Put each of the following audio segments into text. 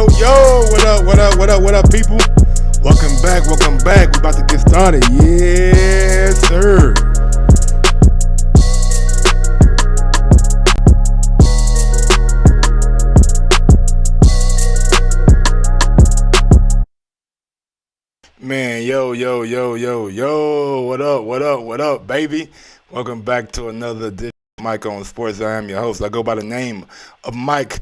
What up, people? Welcome back. We're about to get started. Yes, sir. Man, yo. What up, baby? Welcome back to another edition of Mike on Sports. I am your host. I go by the name of Mike.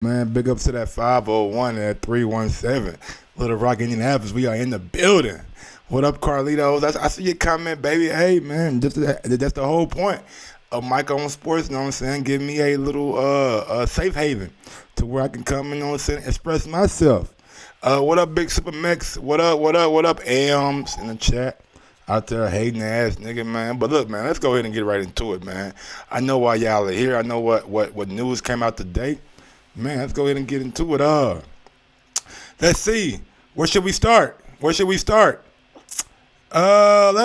Man, big up to that 501 at 317. Little Rock, Indianapolis. We are in the building. What up, Carlitos? I see your comment, baby. Hey, man, that's the whole point of Mike on Sports. You know what I'm saying? Give me a little safe haven to where I can come in and express myself. What up, Big Super Mex? What up, Ams in the chat? Out there hating ass nigga, man. But look, man, let's go ahead and get right into it, man. I know why y'all are here. I know what news came out today. Man, let's go ahead and get into it. Let's see. Where should we start? Let's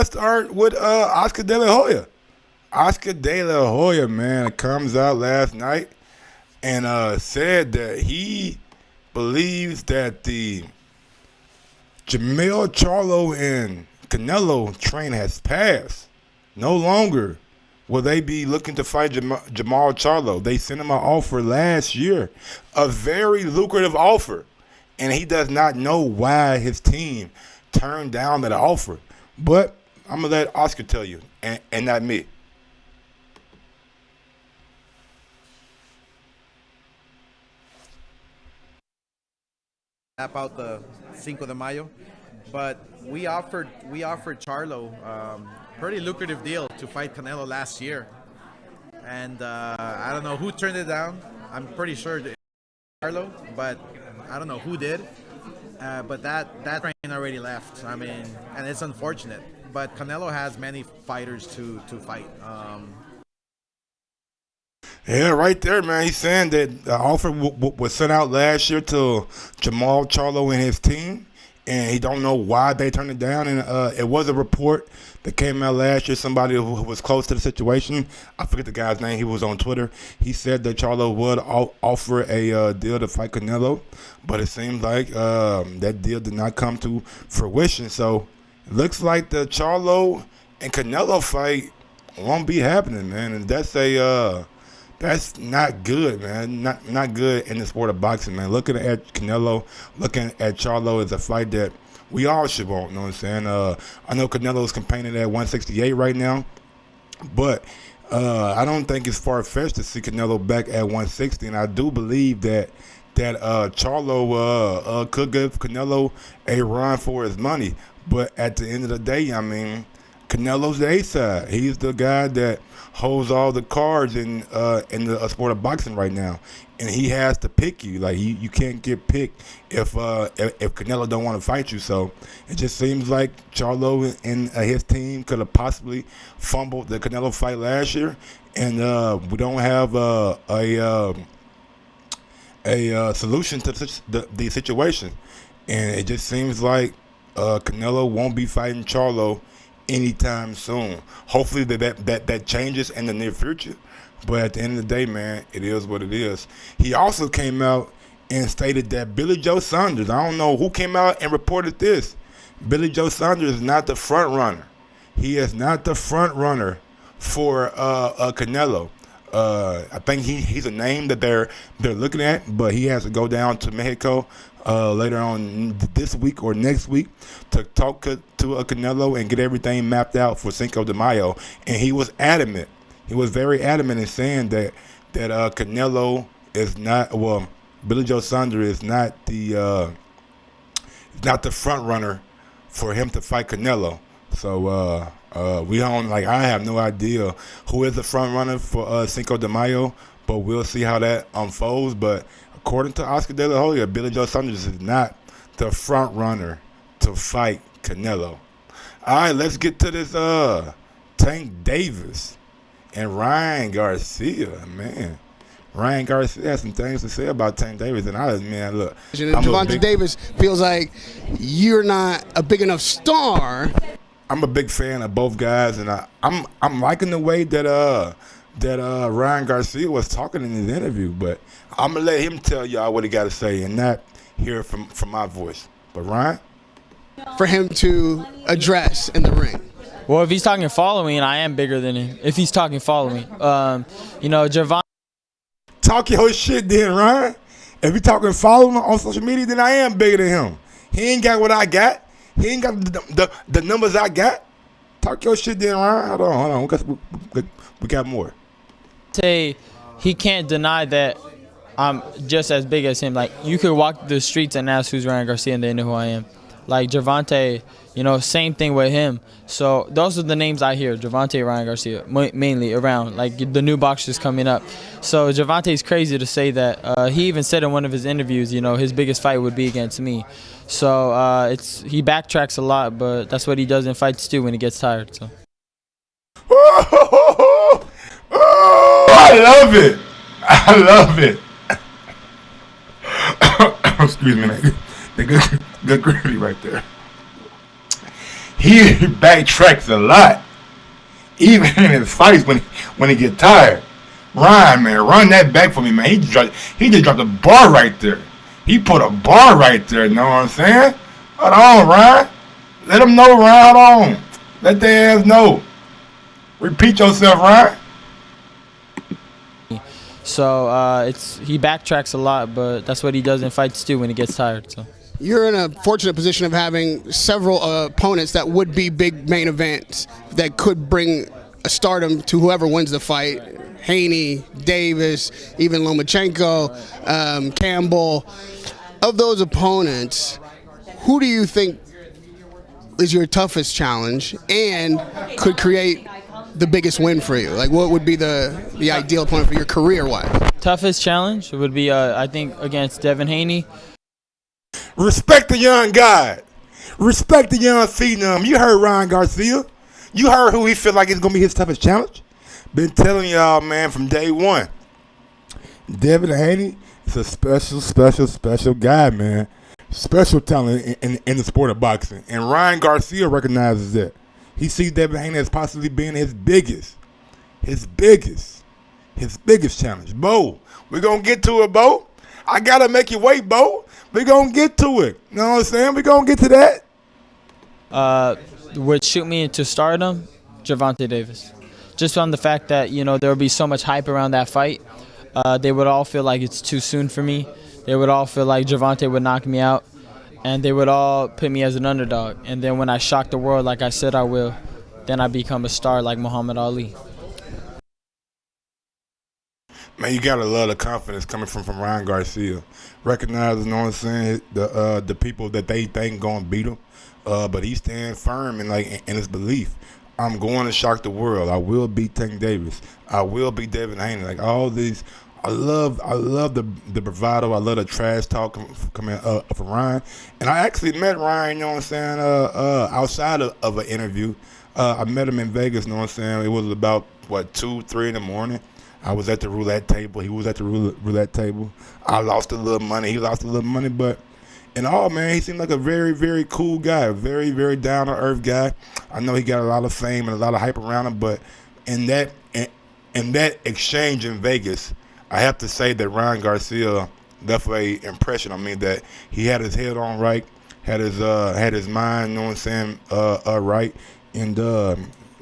start with Oscar De La Hoya. Oscar De La Hoya, man, comes out last night and said that he believes that the Charlo and Canelo train has passed. No longer will they be looking to fight Jamal Charlo. They sent him an offer last year, a very lucrative offer, and he does not know why his team turned down that offer. But I'm going to let Oscar tell you, and not me. About the Cinco de Mayo, but we offered Charlo pretty lucrative deal to fight Canelo last year, and I don't know who turned it down. I'm pretty sure it was Charlo, but I don't know who did. But that train already left. I mean, and it's unfortunate. But Canelo has many fighters to fight. Yeah, right there, man. He's saying that the offer was sent out last year to Jamal Charlo and his team, and he don't know why they turned it down. And it was a report that came out last year. Somebody who was close to the situation, I forget the guy's name. He was on Twitter. He said that Charlo would offer a deal to fight Canelo, but it seems like that deal did not come to fruition. So it looks like the Charlo and Canelo fight won't be happening, man. And that's not good, man. Not good in the sport of boxing, man. Looking at Canelo, looking at Charlo is a fight that we all should want. You know what I'm saying? I know Canelo's campaigning at 168 right now, but I don't think it's far-fetched to see Canelo back at 160, and I do believe that Charlo could give Canelo a run for his money. But at the end of the day, I mean, Canelo's the A-side. He's the guy that holds all the cards in the sport of boxing right now, and he has to pick you. Like you can't get picked if Canelo don't want to fight you. So it just seems like Charlo and his team could have possibly fumbled the Canelo fight last year, and we don't have a solution to the situation. And it just seems like Canelo won't be fighting Charlo anytime soon. Hopefully that changes in the near future. But at the end of the day, man, it is what it is. He also came out and stated that Billy Joe Saunders, I don't know who came out and reported this, Billy Joe Saunders is not the front runner. He is not the front runner for Canelo. I think he's a name that they're looking at, but he has to go down to Mexico later on this week or next week to talk to Canelo and get everything mapped out for Cinco de Mayo. And he was adamant. He was very adamant in saying that Canelo is not, well, Billy Joe Saunders is not the front runner for him to fight Canelo. So we don't, like, I have no idea who is the front runner for Cinco de Mayo, but we'll see how that unfolds. But according to Oscar De La Hoya, Billy Joe Saunders is not the front runner to fight Canelo. All right, let's get to this Tank Davis and Ryan Garcia, man. Ryan Garcia has some things to say about Tank Davis, and look. Gervonta Davis feels like you're not a big enough star. I'm a big fan of both guys, and I'm liking the way that Ryan Garcia was talking in his interview. But I'm gonna let him tell y'all what he got to say, and hear from my voice. But Ryan, For him to address in the ring. Well, if he's talking following, I am bigger than him. If he's talking following, Javon. talk your shit then, Ryan. If you talking following on social media, then I am bigger than him. He ain't got what I got. He ain't got the numbers I got. Talk your shit then, Ryan. Hold on. We got more. Say he can't deny that I'm just as big as him. Like, you could walk the streets and ask who's Ryan Garcia and they know who I am. Like Gervonta, same thing with him. So those are the names I hear, Gervonta, Ryan Garcia, mainly around, like the new boxers coming up. So Gervonta's crazy to say that. He even said in one of his interviews, his biggest fight would be against me. So he backtracks a lot, but that's what he does in fights too when he gets tired. So. I love it. Excuse me, man. The good gravy right there. He backtracks a lot, even in his fights when he get tired. Ryan, man, run that back for me, man. He just dropped a bar right there. He put a bar right there. You know what I'm saying? Hold on, Ryan. Let them know, Ryan. Hold on. Let their ass know. Repeat yourself, Ryan. So he backtracks a lot, but that's what he does in fights too when he gets tired. So. You're in a fortunate position of having several opponents that would be big main events that could bring a stardom to whoever wins the fight. Haney, Davis, even Lomachenko, Campbell. Of those opponents, who do you think is your toughest challenge and could create the biggest win for you? Like, what would be the ideal opponent for your career-wise? Toughest challenge would be, I think, against Devin Haney. Respect the young guy. Respect the young phenom. You heard Ryan Garcia. You heard who he feel like is going to be his toughest challenge. Been telling y'all, man, from day one. Devin Haney is a special guy, man. Special talent in the sport of boxing. And Ryan Garcia recognizes that. He sees Devin Haney as possibly being his biggest challenge. Bo, we're going to get to it, Bo. I got to make you wait, Bo. We're going to get to it. You know what I'm saying? We're going to get to that. Would shoot me into stardom, Gervonta Davis. Just on the fact that, there would be so much hype around that fight. They would all feel like it's too soon for me. They would all feel like Gervonta would knock me out. And they would all put me as an underdog. And then when I shock the world like I said I will, then I become a star like Muhammad Ali. Man, you gotta love the confidence coming from Ryan Garcia. Recognizing, you know what I'm saying, the people that they think gonna beat him. But he stands firm in his belief. I'm going to shock the world. I will beat Tank Davis. I will beat Devin Haney. Like all these, I love the bravado. I love the trash talk coming from Ryan. And I actually met Ryan, you know what I'm saying, outside of an interview. I met him in Vegas, you know what I'm saying. It was about 2, 3 in the morning. I was at the roulette table. He was at the roulette table. I lost a little money. He lost a little money, but in all, man, he seemed like a very, very cool guy, very, very down-to-earth guy. I know he got a lot of fame and a lot of hype around him, but in that exchange in Vegas, I have to say that Ryan Garcia left an impression on me that he had his head on right, had his mind, you know what I'm saying, right, and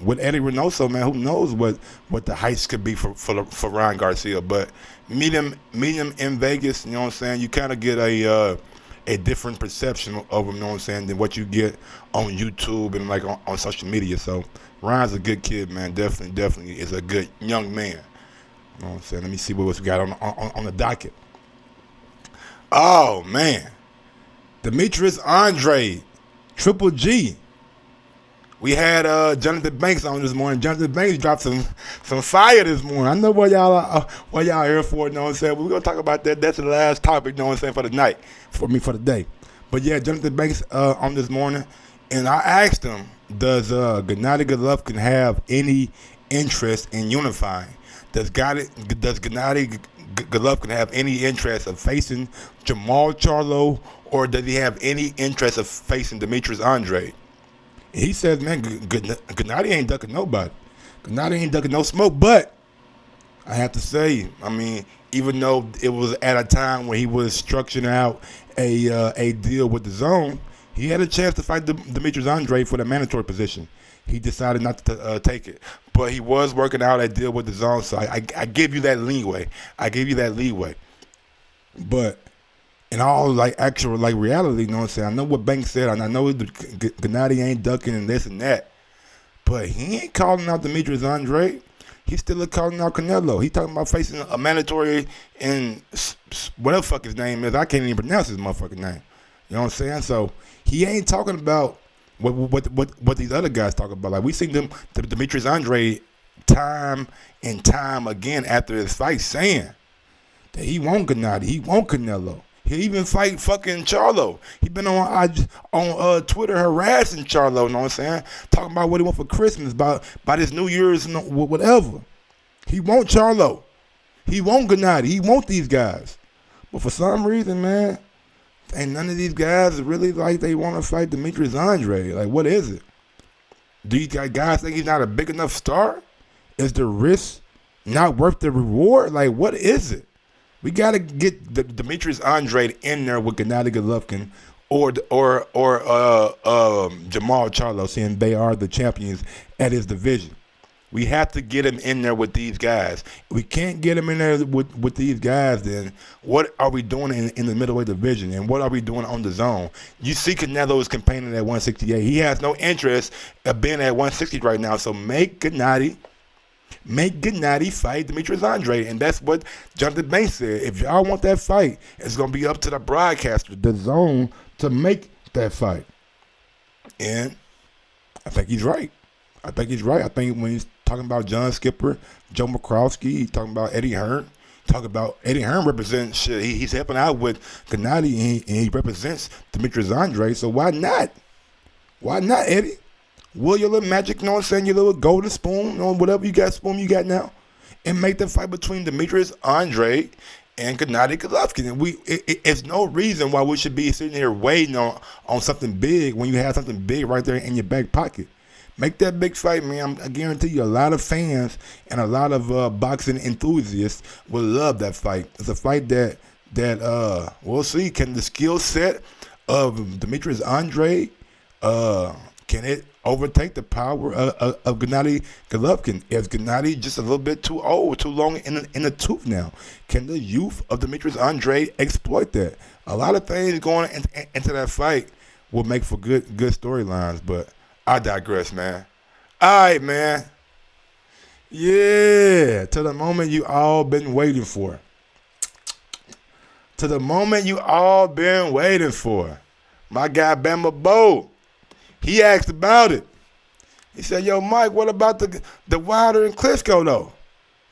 with Eddie Reynoso, man, who knows what the heights could be for Ryan Garcia, but meet him in Vegas, you know what I'm saying, you kind of get a different perception of him, you know what I'm saying, than what you get on YouTube and on social media. So Ryan's a good kid, man. Definitely is a good young man. You know what I'm saying? Let me see what else we got on the docket. Oh man, Demetrius Andrade, Triple G. We had Jonathan Banks on this morning. Jonathan Banks dropped some fire this morning. I know what y'all here for, you know what I'm saying? We're going to talk about that. That's the last topic, you know what I'm saying, for the night, for the day. But yeah, Jonathan Banks on this morning. And I asked him, does Gennady Golovkin have any interest in unifying? Does Gennady Golovkin have any interest of facing Jamal Charlo, or does he have any interest of facing Demetrius Andrade? He says, man, Gennady ain't ducking nobody. Gennady ain't ducking no smoke, but I have to say, I mean, even though it was at a time when he was structuring out a deal with the Zone, he had a chance to fight Demetrius Andre for the mandatory position. He decided not to take it, but he was working out a deal with the Zone, so I give you that leeway. I give you that leeway, but in all like actual like reality, you know what I'm saying? I know what Banks said, and I know Gennady ain't ducking and this and that, but he ain't calling out Demetrius Andre. He's still calling out Canelo. He talking about facing a mandatory in whatever fuck his name is. I can't even pronounce his motherfucking name. You know what I'm saying? So he ain't talking about what these other guys talk about. Like we seen them, Demetrius Andre, time and time again after his fight saying that he want Gennady, he want Canelo. He even fight fucking Charlo. He been on Twitter harassing Charlo, you know what I'm saying? Talking about what he want for Christmas, about his New Year's, whatever. He want Charlo. He want Gennady. He want these guys. But for some reason, man, ain't none of these guys really like they want to fight Demetrius Andre. Like, what is it? Do you guys think he's not a big enough star? Is the risk not worth the reward? Like, what is it? We gotta get Demetrius Andre in there with Gennady Golovkin or Jamal Charlo, saying they are the champions at his division. We have to get him in there with these guys. If we can't get him in there with these guys, then what are we doing in the middleweight division, and what are we doing on the Zone? You see Canelo is campaigning at 168. He has no interest of being at 160 right now, so make Gennady fight Demetrius Andre, and that's what Jonathan Banks said. If y'all want that fight, it's going to be up to the broadcaster, the Zone, to make that fight. And I think he's right. I think when he's talking about John Skipper, Joe McCroskey, he's talking about Eddie Hearn. Talking about Eddie Hearn represents shit. He's helping out with Gennady, and he represents Demetrius Andre, so why not? Why not, Eddie? Will your little magic, you know what I'm saying, your little golden spoon, or whatever spoon you got now, and make the fight between Demetrius Andre and Gennady Golovkin. And it's no reason why we should be sitting here waiting on something big when you have something big right there in your back pocket. Make that big fight, man. I guarantee you a lot of fans and a lot of boxing enthusiasts will love that fight. It's a fight that we'll see. Can the skill set of Demetrius Andre, can it overtake the power of Gennady Golovkin? Is Gennady just a little bit too old, too long in the tooth now? Can the youth of Demetrius Andre exploit that? A lot of things going into that fight will make for good storylines, but I digress, man. All right, man. Yeah, to the moment you all been waiting for. To the moment you all been waiting for. My guy Bama Bo, he asked about it. He said, yo, Mike, what about the Wilder and Klitschko, though?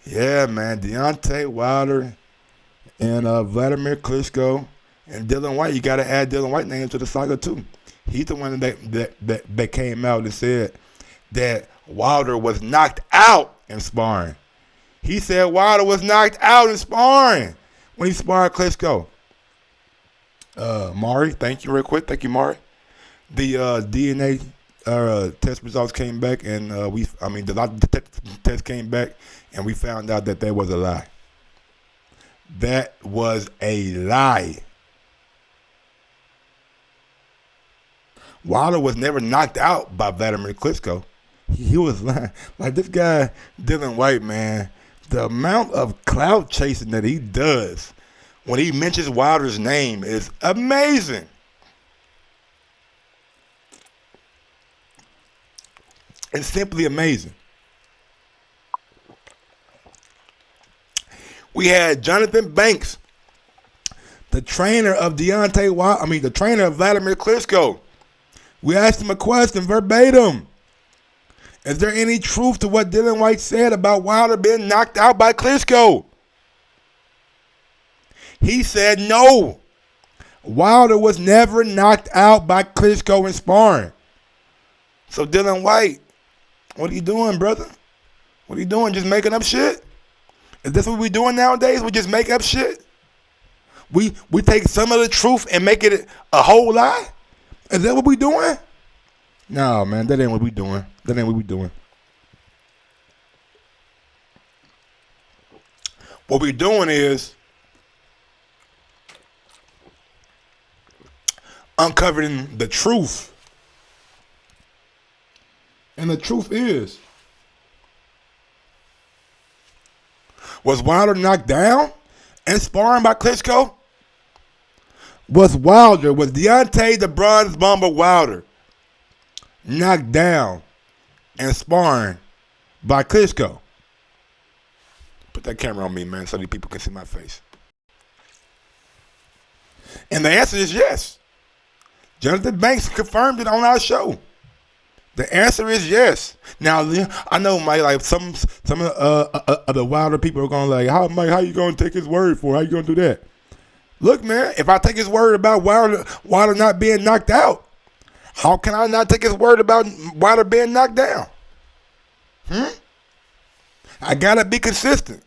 Yeah, man, Deontay Wilder and Vladimir Klitschko and Dylan White. You got to add Dylan White's name to the saga, too. He's the one that came out and said that Wilder was knocked out in sparring. He said Wilder was knocked out in sparring when he sparred Klitschko. Mari, thank you real quick. Thank you, Mari. The DNA test results came back, and the test came back, and we found out that was a lie. That was a lie. Wilder was never knocked out by Vladimir Klitschko. He was lying. Like this guy, Dylan White, man, the amount of clout chasing that he does when he mentions Wilder's name is amazing. It's simply amazing. We had Jonathan Banks, the trainer of the trainer of Vladimir Klitschko. We asked him a question verbatim. Is there any truth to what Dylan White said about Wilder being knocked out by Klitschko? He said no. Wilder was never knocked out by Klitschko in sparring. So Dylan White, what are you doing, brother? What are you doing? Just making up shit? Is this what we doing nowadays? We just make up shit? We take some of the truth and make it a whole lie? Is that what we doing? No, man, that ain't what we doing. What we're doing is uncovering the truth. And the truth is, was Wilder knocked down and sparring by Klitschko? Was Deontay the Bronze Bomber Wilder knocked down and sparring by Klitschko? Put that camera on me, man, so these people can see my face. And the answer is yes. Jonathan Banks confirmed it on our show. The answer is yes. Now I know, Mike, like some of the Wilder people are going like, how you going to take his word for? How you going to do that? Look, man, if I take his word about Wilder not being knocked out, how can I not take his word about Wilder being knocked down? I gotta be consistent.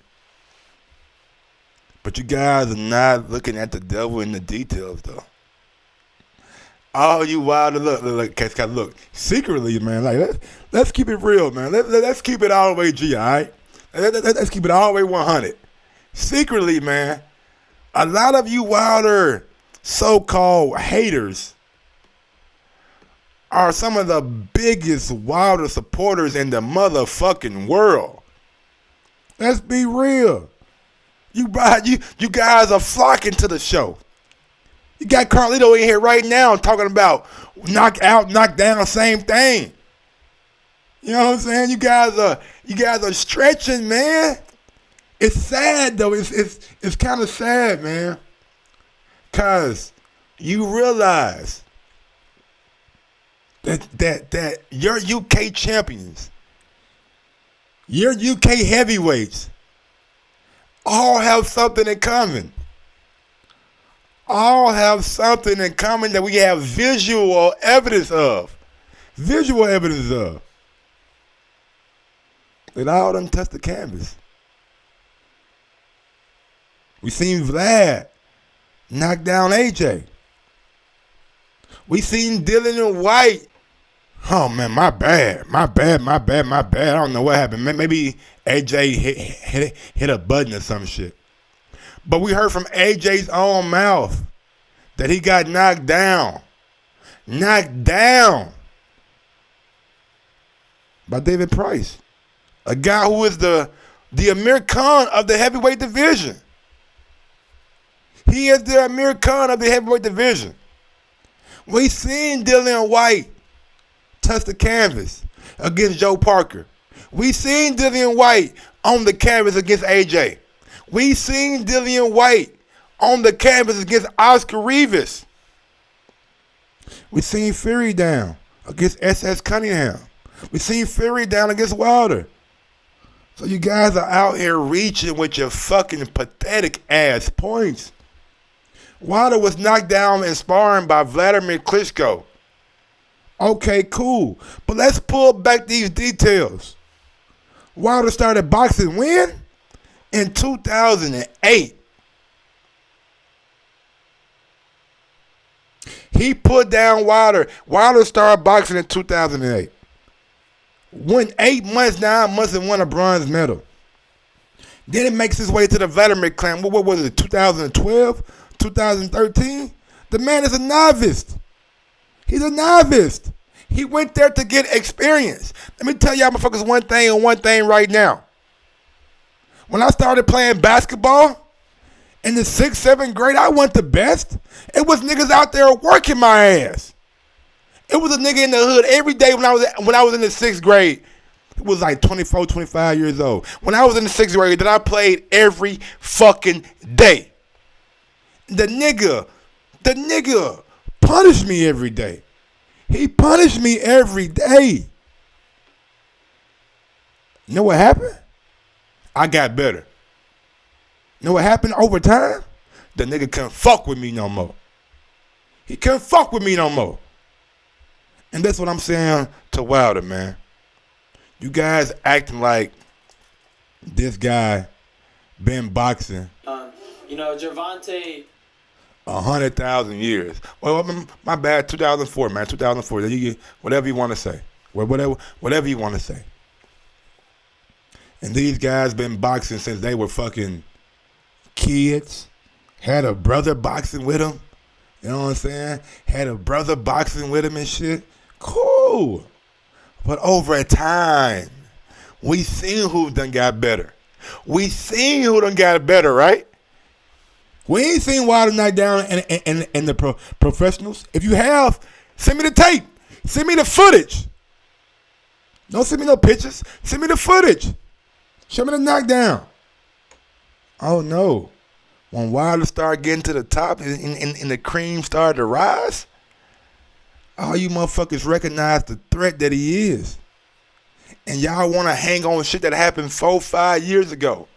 But you guys are not looking at the devil in the details, though. All you Wilder, look, secretly, man, like let's keep it real, man. Let's keep it all the way G, all right? Let's keep it all the way 100. Secretly, man, a lot of you Wilder so-called haters are some of the biggest Wilder supporters in the motherfucking world. Let's be real. You guys are flocking to the show. You got Carlito in here right now talking about knock out, knock down, same thing. You know what I'm saying? You guys are stretching, man. It's sad though. It's kind of sad, man. Cause you realize that your UK champions, your UK heavyweights, all have something in common. All have something in common that we have visual evidence of. Visual evidence of. They all done touched the canvas. We seen Vlad knock down AJ. We seen Dylan and White. Oh man, my bad. I don't know what happened. Maybe AJ hit a button or some shit. But we heard from AJ's own mouth that he got knocked down. Knocked down by David Price. A guy who is the Amir Khan of the heavyweight division. He is the Amir Khan of the heavyweight division. We seen Dylan White touch the canvas against Joe Parker. We seen Dylan White on the canvas against AJ. We seen Dillian White on the canvas against Oscar Rivas. We seen Fury down against S.S. Cunningham. We seen Fury down against Wilder. So you guys are out here reaching with your fucking pathetic ass points. Wilder was knocked down and sparring by Vladimir Klitschko. Okay, cool. But let's pull back these details. Wilder started boxing when? In 2008. He put down Wilder. Wilder started boxing in 2008. Went 8 months, 9 months, and won a bronze medal. Then it makes his way to the Vladimir clan. What was it, 2012, 2013? The man is a novice. He's a novice. He went there to get experience. Let me tell y'all motherfuckers one thing right now. When I started playing basketball in the 6th, 7th grade, I wasn't the best. It was niggas out there working my ass. It was a nigga in the hood every day when I was in the 6th grade. It was like 24, 25 years old. When I was in the 6th grade, that I played every fucking day. The nigga punished me every day. He punished me every day. You know what happened? I got better. You know what happened over time? The nigga couldn't fuck with me no more. He couldn't fuck with me no more. And that's what I'm saying to Wilder, man. You guys acting like this guy been boxing. Gervonta. 100,000 years. Well, my bad. 2004, man. 2004. Whatever you want to say. Whatever you want to say. And these guys been boxing since they were fucking kids, had a brother boxing with him. You know what I'm saying? Had a brother boxing with him and shit. Cool. But over time, we seen who done got better. We seen who done got better, right? We ain't seen Wilder knock down and the professionals. If you have, send me the tape. Send me the footage. Don't send me no pictures. Send me the footage. Show me the knockdown. Oh, no. When Wilder started getting to the top and the cream started to rise, all you motherfuckers recognize the threat that he is. And y'all want to hang on shit that happened 4-5 years ago.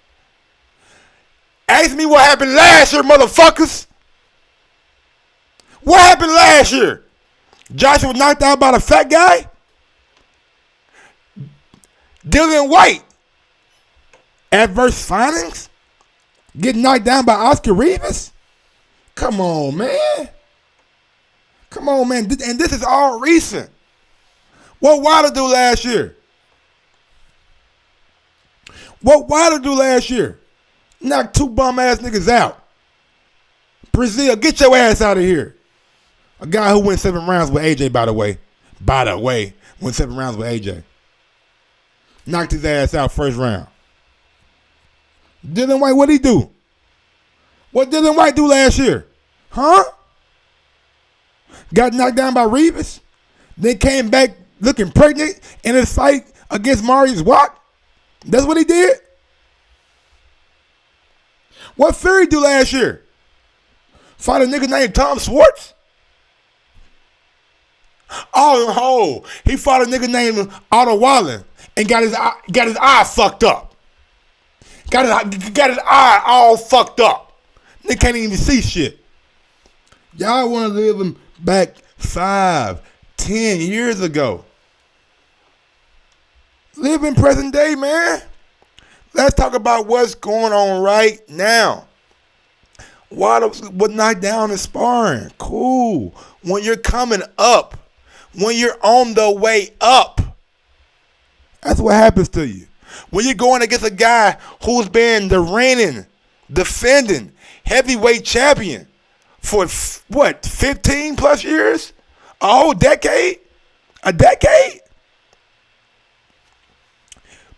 Ask me what happened last year, motherfuckers. What happened last year? Joshua was knocked out by the fat guy? Dillian White. Adverse findings? Getting knocked down by Oscar Rivas? Come on, man. Come on, man. And this is all recent. What Wilder do last year? What Wilder do last year? Knock 2 bum-ass niggas out. Brazil, get your ass out of here. A guy who went 7 rounds with AJ, by the way. Went 7 rounds with AJ. Knocked his ass out first round. Dillian White, what'd he do? What Dillian White do last year? Huh? Got knocked down by Rivas. Then came back looking pregnant in his fight against Marius Watt. That's what he did? What Fury do last year? Fought a nigga named Tom Schwartz? Oh, he fought a nigga named Otto Wallen and got his eye fucked up. Got his eye all fucked up. They can't even see shit. Y'all want to live him back 5, 10 years ago. Live in present day, man. Let's talk about what's going on right now. Wilder was knocked down in sparring. Cool. When you're coming up, when you're on the way up, that's what happens to you. When you're going against a guy who's been the reigning, defending heavyweight champion for, 15 plus years? A whole decade? A decade?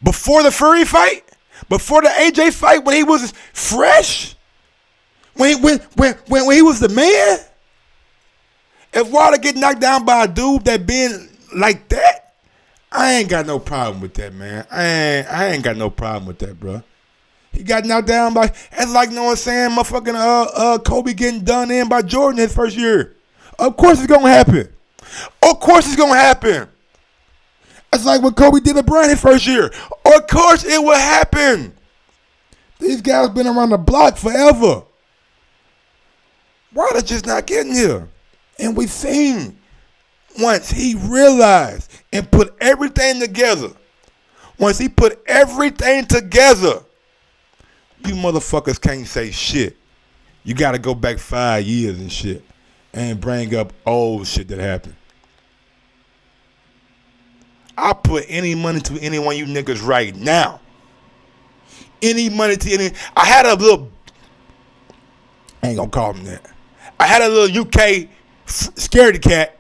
Before the Fury fight? Before the AJ fight, when he was fresh? When he was the man? If Wilder get knocked down by a dude that been like that, I ain't got no problem with that, man. I ain't got no problem with that, bro. He got knocked down by, that's like, you know what I'm saying, motherfucking Kobe getting done in by Jordan his first year. Of course it's gonna happen. Of course it's gonna happen. That's like what Kobe did to Bryant his first year. Of course it will happen. These guys been around the block forever. Wilder just not getting here. And we seen once he realized and put everything together. Once he put everything together, you motherfuckers can't say shit. You got to go back 5 years and shit and bring up old shit that happened. I'll put any money to any one of you niggas right now. Any money to any. I had a little, I ain't gonna call him that. I had a little UK scaredy cat.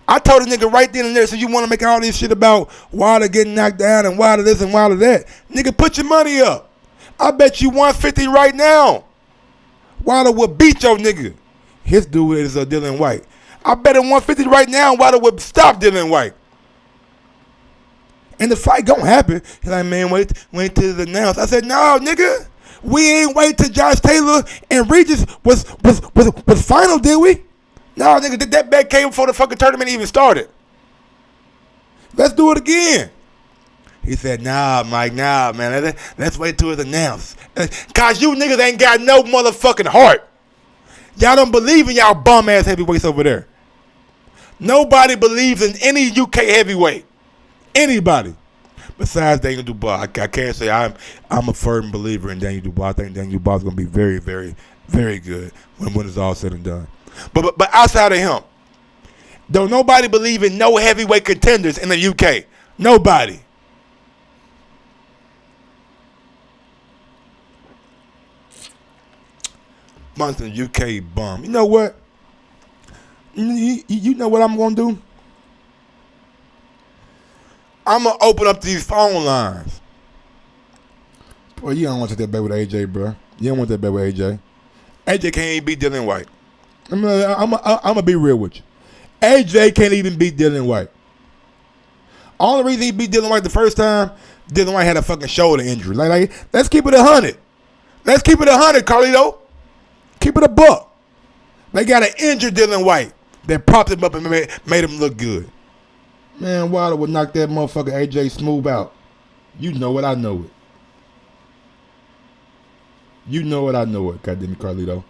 I told a nigga right then and there, so you want to make all this shit about Wilder getting knocked down and Wilder this and Wilder that. Nigga, put your money up. I bet you 150 right now. Wilder will beat your nigga. His dude is Dillian White. I bet at 150 right now, Wilder would stop Dillian White. And the fight gonna happen. He's like, man, wait till it's announced. I said, no, nigga. We ain't wait till Josh Taylor and Regis was final, did we? No, nigga, that bet came before the fucking tournament even started. Let's do it again. He said, nah, Mike, nah, man. Let's wait till it's announced. Cause you niggas ain't got no motherfucking heart. Y'all don't believe in y'all bum-ass heavyweights over there. Nobody believes in any UK heavyweight. Anybody. Besides Daniel Dubois. I can't say I'm a firm believer in Daniel Dubois. I think Daniel Dubois is going to be very, very, very good when it's all said and done. But outside of him, don't nobody believe in no heavyweight contenders in the UK. Nobody. Bunch of UK bum. You know what? You know what I'm gonna do? I'm gonna open up these phone lines. Boy, you don't want to take that bet with AJ, bro. You don't want that bet with AJ. AJ can't even beat Dylan White. I'm gonna be real with you. AJ can't even beat Dylan White. Only reason he beat Dylan White the first time, Dylan White had a fucking shoulder injury. Like let's keep it 100. Let's keep it 100, Carlito. Keep it a buck. They got an injured Dylan White that propped him up and made him look good. Man, Wilder would knock that motherfucker AJ Smooth out. You know it, I know it. You know it, I know it, goddamn it, Carlito.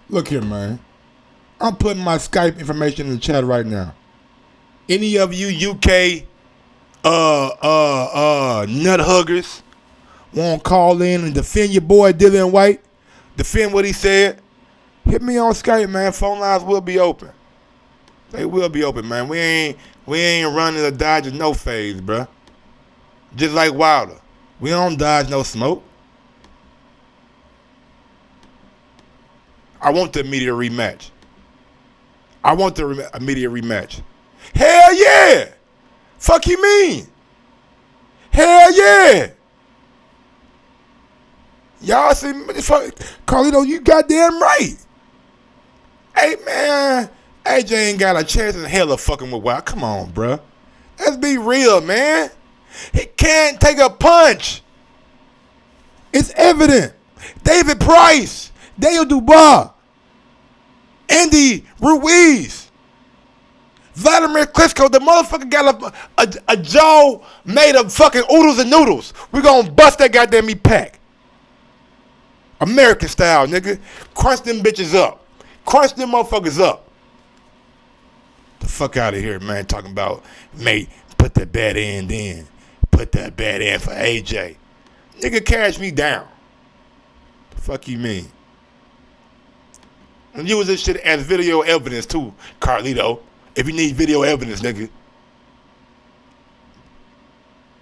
Look here, man. I'm putting my Skype information in the chat right now. Any of you UK nut huggers want to call in and defend your boy Dylan White, defend what he said, hit me on Skype, man. Phone lines will be open. They will be open, man. We ain't running or dodging no phase, bruh. Just like Wilder. We don't dodge no smoke. I want the immediate rematch. Immediate rematch. Hell yeah! Fuck you mean? Hell yeah! Y'all see, fuck, Carlito, you goddamn right. Hey man, AJ ain't got a chance in hell of fucking with Wild. Come on, bruh. Let's be real, man. He can't take a punch. It's evident. David Price, Daniel Dubois, Andy Ruiz, Vladimir Klitschko, the motherfucker got a jaw made of fucking oodles and noodles. We gonna bust that goddamn meat pack. American style, nigga. Crunch them bitches up. Crunch them motherfuckers up. The fuck out of here, man. Talking about, mate, put that bad end in. Put that bad end for AJ. Nigga, cash me down. The fuck you mean? And use this shit as video evidence too, Carlito. If you need video evidence, nigga.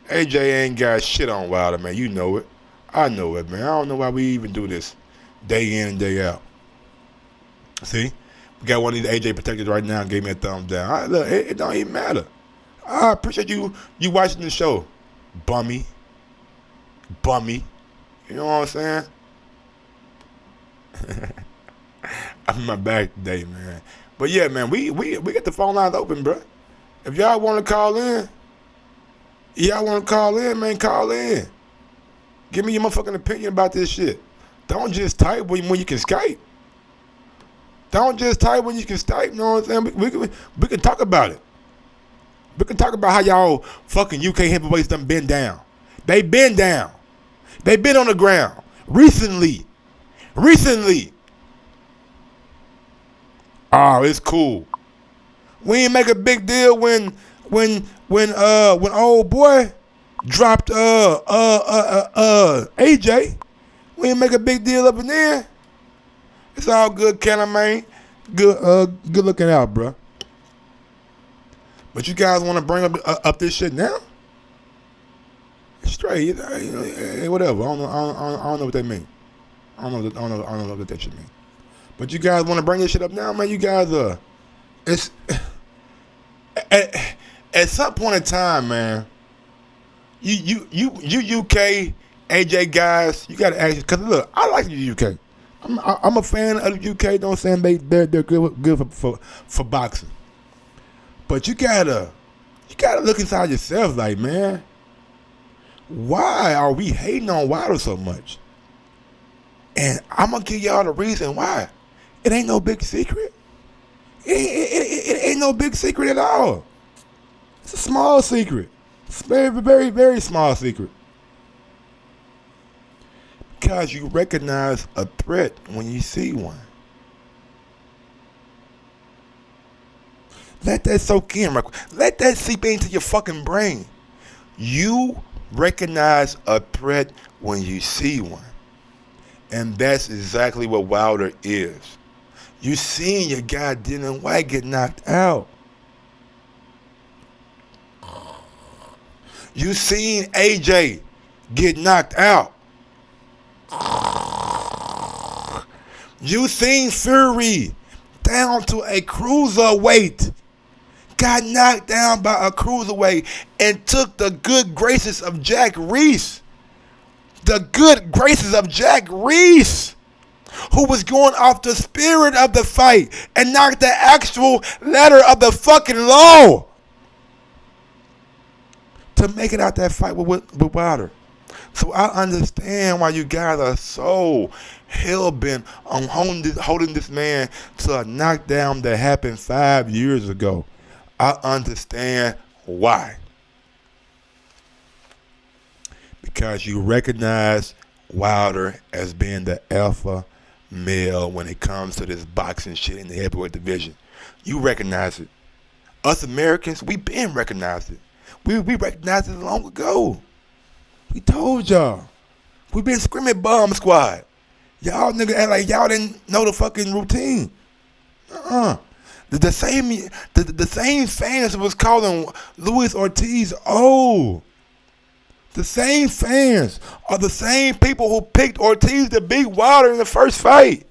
AJ ain't got shit on Wilder, man. You know it. I know it, man. I don't know why we even do this day in and day out. See? We got one of these AJ protectors right now and gave me a thumbs down. Look, it don't even matter. I appreciate you watching the show. Bummy. You know what I'm saying? I'm in my bag today, man. But yeah, man, we got the phone lines open, bro. If y'all want to call in, man, call in. Give me your motherfucking opinion about this shit. Don't just type when you can Skype. Don't just type when you can Skype. You know what I'm saying? We can talk about it. We can talk about how y'all fucking UK heavyweights done been down. They been down. They been on the ground. Recently. Oh, it's cool. We ain't make a big deal when old boy dropped AJ. We ain't make a big deal up in there. It's all good, Kenna, man. Good looking out, bro. But you guys want to bring up this shit now? Straight, you know, whatever. I don't know what they mean. I don't know what that shit mean. But you guys want to bring this shit up now, man? You guys it's at some point in time, man. You UK AJ guys, you gotta ask. Cause look, I like the UK. I'm a fan of the UK. Don't say they're good for boxing. But you gotta look inside yourself, like, man, why are we hating on Wilder so much? And I'm gonna give y'all the reason why. It ain't no big secret. It ain't no big secret at all. It's a small secret. It's a very, very, very small secret. Because you recognize a threat when you see one. Let that soak in. Let that seep into your fucking brain. You recognize a threat when you see one. And that's exactly what Wilder is. You seen your guy Dylan White get knocked out. You seen AJ get knocked out. You seen Fury down to a cruiserweight. Got knocked down by a cruiserweight and took the good graces of Jack Reese. The good graces of Jack Reese, who was going off the spirit of the fight and knocked the actual letter of the fucking law to make it out that fight with Wilder. So I understand why you guys are so hell-bent on holding this man to a knockdown that happened 5 years ago. I understand why. Because you recognize Wilder as being the alpha male when it comes to this boxing shit in the heavyweight division. You recognize it. Us Americans, we been recognized it. We recognized it long ago. We told y'all. We been screaming bomb squad. Y'all nigga act like y'all didn't know the fucking routine. The same fans was calling Luis Ortiz old. The same fans are the same people who picked Ortiz to beat Wilder in the first fight.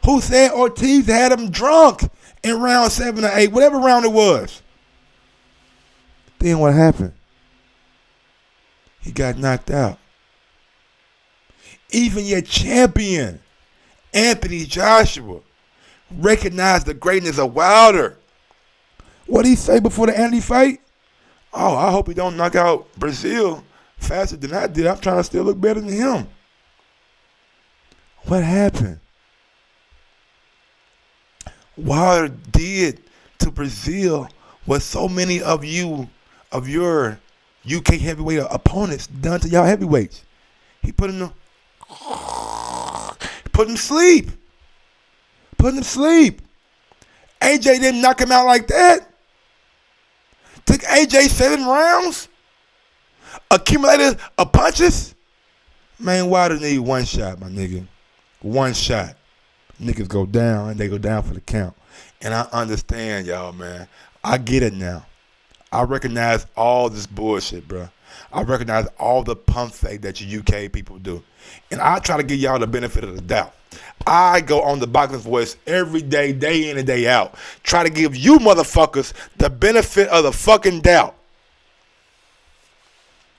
Who said Ortiz had him drunk in round 7 or 8, whatever round it was. Then what happened? He got knocked out. Even your champion, Anthony Joshua, recognized the greatness of Wilder. What did he say before the Anthony fight? Oh, I hope he don't knock out Brazil faster than I did. I'm trying to still look better than him. What happened? Wilder did to Brazil what so many of your UK heavyweight opponents done to y'all heavyweights. He put him to sleep. Put him to sleep. AJ didn't knock him out like that. Took AJ 7 rounds. Accumulated punches. Man, Wilder need one shot, my nigga. One shot. Niggas go down and they go down for the count. And I understand y'all, man. I get it now. I recognize all this bullshit, bro. I recognize all the pump fake that you UK people do. And I try to give y'all the benefit of the doubt. I go on the Boxing Voice every day, day in and day out. Try to give you motherfuckers the benefit of the fucking doubt.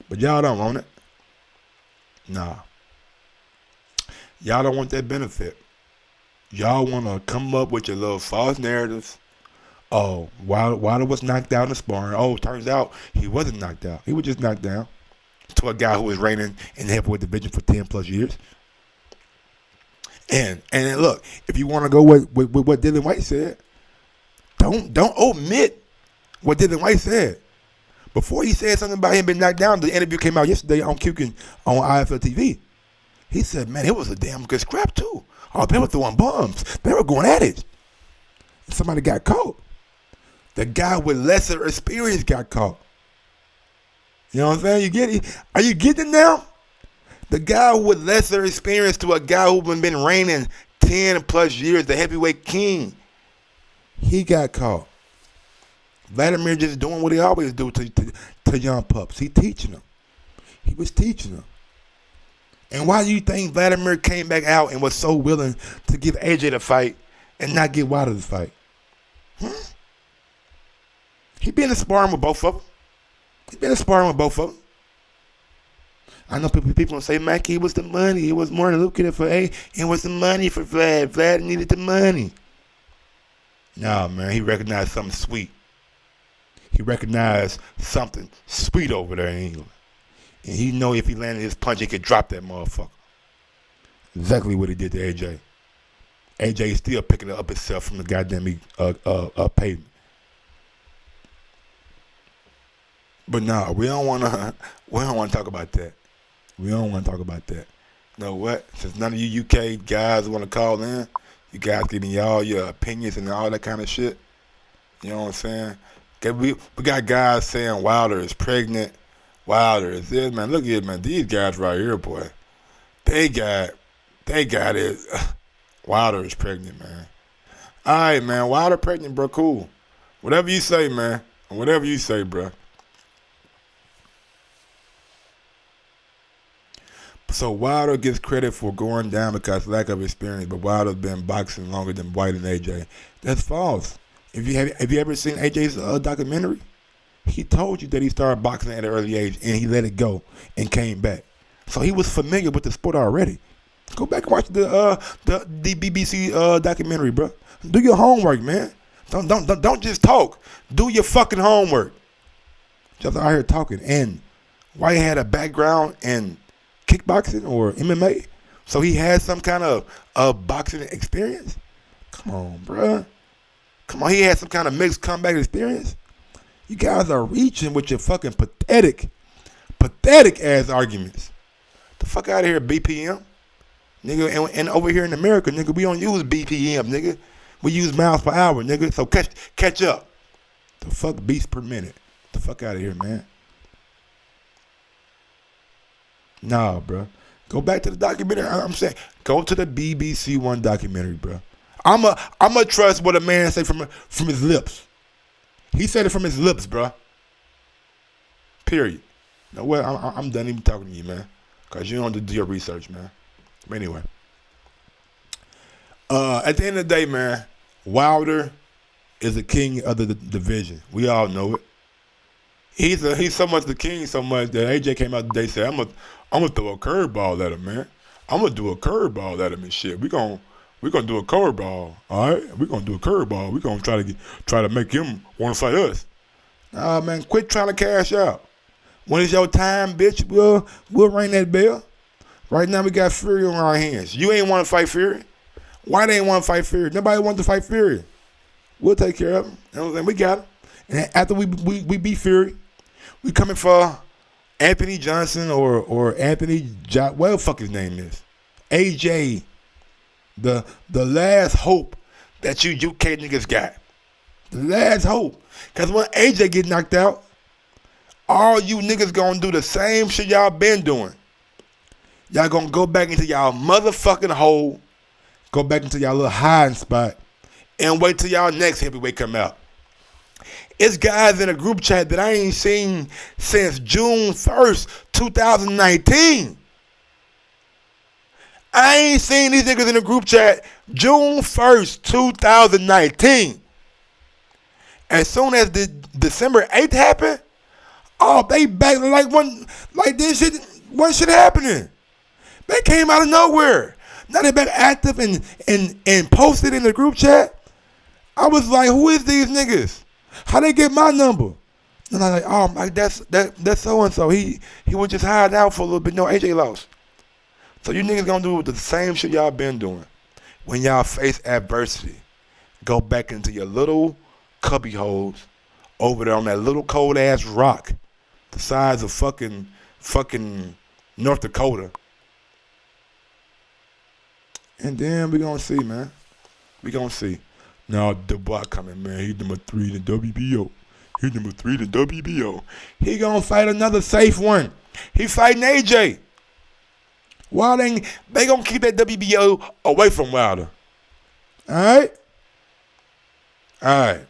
But y'all don't want it. Nah. Y'all don't want that benefit. Y'all want to come up with your little false narratives. Oh, Wilder was knocked out in the sparring. Oh, turns out he wasn't knocked out. He was just knocked down to a guy who was reigning in the heavyweight division for 10 plus years. And look, if you want to go with what Dylan White said, don't omit what Dylan White said. Before he said something about him being knocked down, the interview came out yesterday on Kukin on IFL TV. He said, man, it was a damn good scrap too. Oh, they were throwing bombs. They were going at it. Somebody got caught. The guy with lesser experience got caught. You know what I'm saying? You get it? Are you getting it now? The guy with lesser experience to a guy who's been reigning 10 plus years, the heavyweight king, he got caught. Vladimir just doing what he always do to young pups. He teaching them. He was teaching them. And why do you think Vladimir came back out and was so willing to give AJ the fight and not give Wilder the fight? He been in sparring with both of them. He been in sparring with both of them. I know people say, Mackie, it was the money. It was more lucrative for A. It was the money for Vlad. Vlad needed the money. Nah, man, he recognized something sweet. He recognized something sweet over there in England. And he know if he landed his punch, he could drop that motherfucker. Exactly what he did to AJ. AJ is still picking it up himself from the goddamn pavement. But nah, we don't want to talk about that. We don't want to talk about that. You know what? Since none of you UK guys want to call in, you guys giving y'all your opinions and all that kind of shit. You know what I'm saying? We got guys saying Wilder is pregnant. Wilder is this, man. Look at it, man. These guys right here, boy. They got it. Wilder is pregnant, man. All right, man. Wilder pregnant, bro. Cool. Whatever you say, man. Whatever you say, bro. So Wilder gets credit for going down because lack of experience, but Wilder's been boxing longer than White and AJ. That's false. Have you ever seen AJ's documentary? He told you that he started boxing at an early age and he let it go and came back. So he was familiar with the sport already. Go back and watch the BBC documentary, bro. Do your homework, man. Don't just talk. Do your fucking homework. Just out here talking. And White had a background in kickboxing or MMA, so he had some kind of boxing experience. Come on, bro. Come on, he had some kind of mixed combat experience. You guys are reaching with your fucking pathetic ass arguments. The fuck out of here, BPM. Nigga, and over here in America, nigga, we don't use BPM, nigga. We use miles per hour, nigga. So catch up. The fuck beats per minute. The fuck out of here, man. Nah, bro. Go back to the documentary. I'm saying, go to the BBC One documentary, bro. I'ma trust what a man say from his lips. He said it from his lips, bro. Period. No way. I'm done even talking to you, man, cause you don't do your research, man. But anyway, at the end of the day, man, Wilder is the king of the division. We all know it. He's so much the king, so much that AJ came out today and said, I'm gonna throw a curveball at him, man. I'm gonna do a curveball at him and shit. We gonna do a curveball, all right? We gonna do a curveball. We gonna try to make him want to fight us. Man, quit trying to cash out. When it's your time, bitch, we'll ring that bell. Right now we got Fury on our hands. You ain't want to fight Fury. Why they ain't want to fight Fury? Nobody wants to fight Fury. We'll take care of him. You know what I'm saying? We got him. And after we beat Fury, we coming for Anthony Johnson or Anthony whatever the fuck his name is. AJ. The last hope that you UK niggas got. The last hope. Because when AJ get knocked out, all you niggas gonna do the same shit y'all been doing. Y'all gonna go back into y'all motherfucking hole, go back into y'all little hiding spot, and wait till y'all next heavyweight come out. It's guys in a group chat that I ain't seen since June 1st, 2019. I ain't seen these niggas in the group chat June 1st, 2019. As soon as the December 8th happened, oh, they back like this shit wasn't shit happening. They came out of nowhere. Now they back active and posted in the group chat. I was like, who is these niggas? How they get my number? And I'm like, oh, that's so and so. He was just hiding out for a little bit. No, AJ lost. So you niggas gonna do the same shit y'all been doing. When y'all face adversity, go back into your little cubby holes over there on that little cold ass rock, the size of fucking North Dakota. And then we gonna see, man. We gonna see. Now Dubois coming, man. He's number 3 in the WBO. He's number 3 in the WBO. He gonna fight another safe one. He fighting AJ. Wilder, they gonna keep that WBO away from Wilder. All right.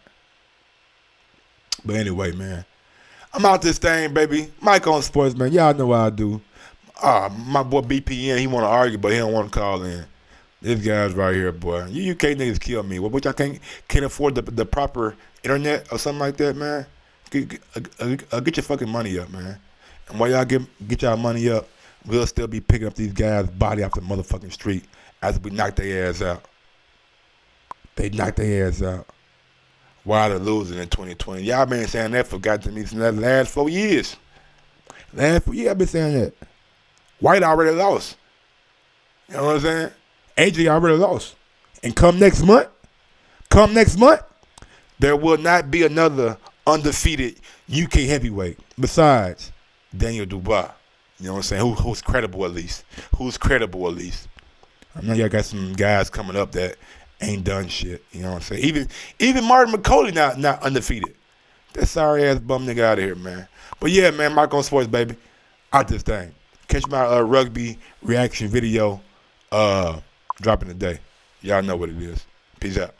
But anyway, man, I'm out this thing, baby. Mike on Sports, man. Y'all know what I do. My boy BPN, he want to argue, but he don't want to call in. This guy's right here, boy. You UK niggas kill me. Which I can't afford the proper internet or something like that, man. Get your fucking money up, man. And while y'all get y'all money up, we'll still be picking up these guys' body off the motherfucking street as we knock their ass out. They knock their ass out. Why they're losing in 2020. Y'all been saying that for goddamn me since the last 4 years. Last 4 years I've been saying that. White already lost. You know what I'm saying? AJ already lost. And come next month, there will not be another undefeated UK heavyweight besides Daniel Dubois. You know what I'm saying? Who's credible at least? I know y'all got some guys coming up that ain't done shit. You know what I'm saying? Even Martin McCauley not undefeated. That sorry ass bum nigga out of here, man. But yeah, man, Mike on Sports, baby. Out this thing. Catch my rugby reaction video dropping today. Y'all know what it is. Peace out.